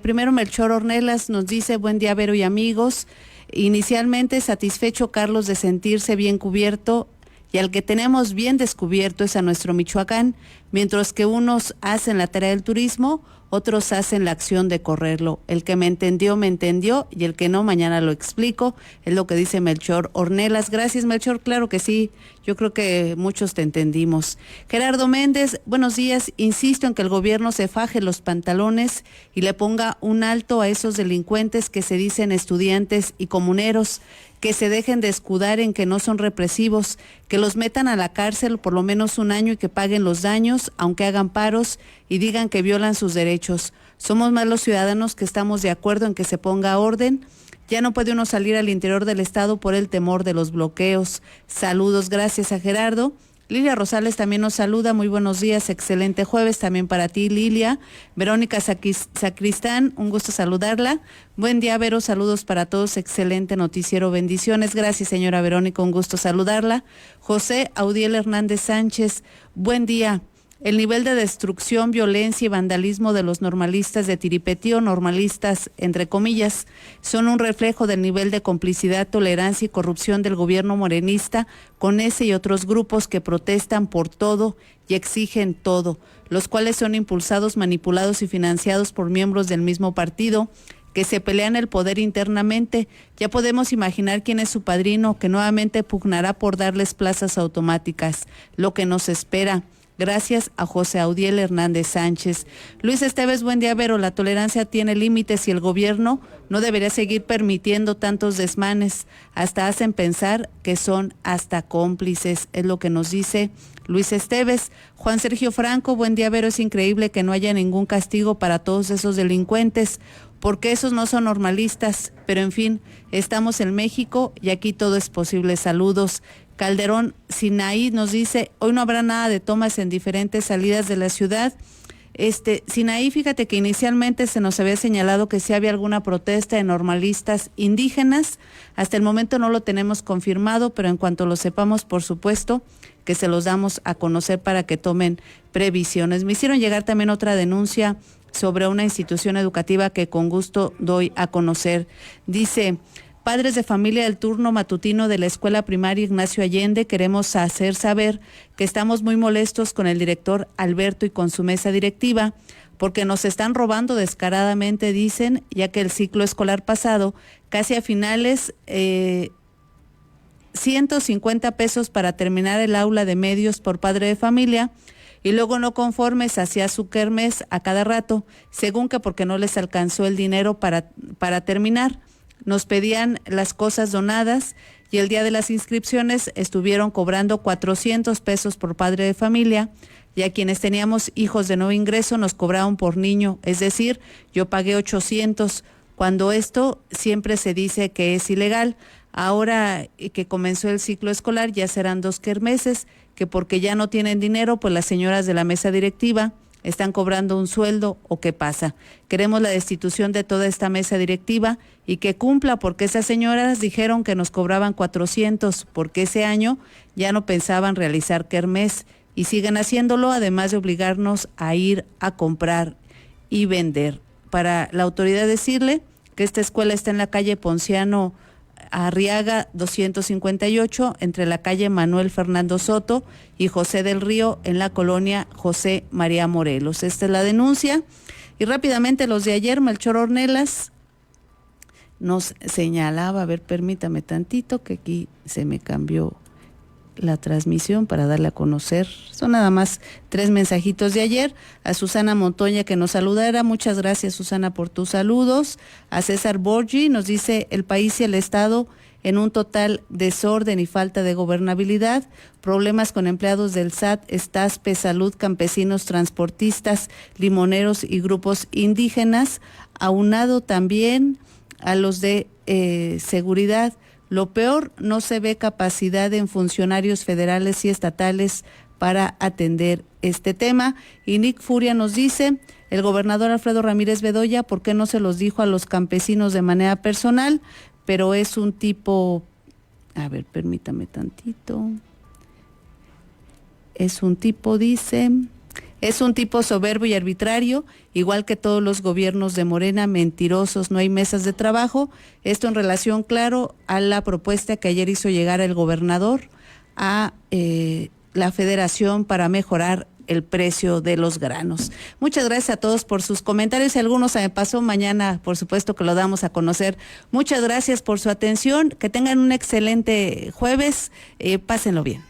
Primero, Melchor Ornelas nos dice: buen día, Vero y amigos. Inicialmente satisfecho Carlos de sentirse bien cubierto, y al que tenemos bien descubierto es a nuestro Michoacán, mientras que unos hacen la tarea del turismo, otros hacen la acción de correrlo. El que me entendió, y el que no, mañana lo explico, es lo que dice Melchor Ornelas. Gracias, Melchor, claro que sí, yo creo que muchos te entendimos. Gerardo Méndez, buenos días, insisto en que el gobierno se faje los pantalones y le ponga un alto a esos delincuentes que se dicen estudiantes y comuneros, que se dejen de escudar en que no son represivos, que los metan a la cárcel por lo menos un año y que paguen los daños, aunque hagan paros y digan que violan sus derechos. Somos más los ciudadanos que estamos de acuerdo en que se ponga orden. Ya no puede uno salir al interior del estado por el temor de los bloqueos. Saludos, gracias a Gerardo. Lilia Rosales también nos saluda, muy buenos días, excelente jueves también para ti, Lilia. Verónica Sacristán, un gusto saludarla. Buen día, Vero, saludos para todos, excelente noticiero, bendiciones. Gracias, señora Verónica, un gusto saludarla. José Audiel Hernández Sánchez, buen día. El nivel de destrucción, violencia y vandalismo de los normalistas de Tiripetío, normalistas entre comillas, son un reflejo del nivel de complicidad, tolerancia y corrupción del gobierno morenista con ese y otros grupos que protestan por todo y exigen todo, los cuales son impulsados, manipulados y financiados por miembros del mismo partido que se pelean el poder internamente. Ya podemos imaginar quién es su padrino, que nuevamente pugnará por darles plazas automáticas, lo que nos espera. Gracias a José Audiel Hernández Sánchez. Luis Esteves, buen día, Vero. La tolerancia tiene límites y el gobierno no debería seguir permitiendo tantos desmanes. Hasta hacen pensar que son hasta cómplices, es lo que nos dice Luis Esteves. Juan Sergio Franco, buen día, Vero. Es increíble que no haya ningún castigo para todos esos delincuentes, porque esos no son normalistas. Pero en fin, estamos en México y aquí todo es posible. Saludos. Calderón Sinaí nos dice: hoy no habrá nada de tomas en diferentes salidas de la ciudad. Sinaí, fíjate que inicialmente se nos había señalado que sí había alguna protesta de normalistas indígenas. Hasta el momento no lo tenemos confirmado, pero en cuanto lo sepamos, por supuesto, que se los damos a conocer para que tomen previsiones. Me hicieron llegar también otra denuncia sobre una institución educativa que con gusto doy a conocer. Dice: padres de familia del turno matutino de la Escuela Primaria Ignacio Allende, queremos hacer saber que estamos muy molestos con el director Alberto y con su mesa directiva, porque nos están robando descaradamente, dicen, ya que el ciclo escolar pasado, casi a finales, 150 pesos para terminar el aula de medios por padre de familia, y luego no conformes hacía su kermés a cada rato, según que porque no les alcanzó el dinero para terminar. Nos pedían las cosas donadas y el día de las inscripciones estuvieron cobrando 400 pesos por padre de familia, y a quienes teníamos hijos de nuevo ingreso nos cobraban por niño, es decir, yo pagué 800, cuando esto siempre se dice que es ilegal. Ahora que comenzó el ciclo escolar ya serán 2 kermeses, que porque ya no tienen dinero, pues las señoras de la mesa directiva están cobrando un sueldo, o qué pasa. Queremos la destitución de toda esta mesa directiva y que cumpla, porque esas señoras dijeron que nos cobraban 400, porque ese año ya no pensaban realizar kermés y siguen haciéndolo, además de obligarnos a ir a comprar y vender. Para la autoridad decirle que esta escuela está en la calle Ponciano Arriaga 258, entre la calle Manuel Fernando Soto y José del Río, en la colonia José María Morelos. Esta es la denuncia. Y rápidamente los de ayer, Melchor Ornelas. nos señalaba, a ver, permítame tantito, que aquí se me cambió la transmisión para darle a conocer. Son nada más 3 mensajitos de ayer. A Susana Montoya, que nos saludara, muchas gracias, Susana, por tus saludos. A César Borgi nos dice: el país y el Estado en un total desorden y falta de gobernabilidad, problemas con empleados del SAT, STASPE, salud, campesinos, transportistas, limoneros y grupos indígenas, aunado también a los de seguridad. Lo peor, no se ve capacidad en funcionarios federales y estatales para atender este tema. Y Nick Furia nos dice: el gobernador Alfredo Ramírez Bedoya, ¿por qué no se los dijo a los campesinos de manera personal? Pero es un tipo, a ver, permítame tantito. Es un tipo, dice, es un tipo soberbio y arbitrario, igual que todos los gobiernos de Morena, mentirosos, no hay mesas de trabajo. Esto en relación, claro, a la propuesta que ayer hizo llegar el gobernador a la Federación para mejorar el precio de los granos. Muchas gracias a todos por sus comentarios, y algunos se me pasó, mañana por supuesto que lo damos a conocer. Muchas gracias por su atención, que tengan un excelente jueves, pásenlo bien.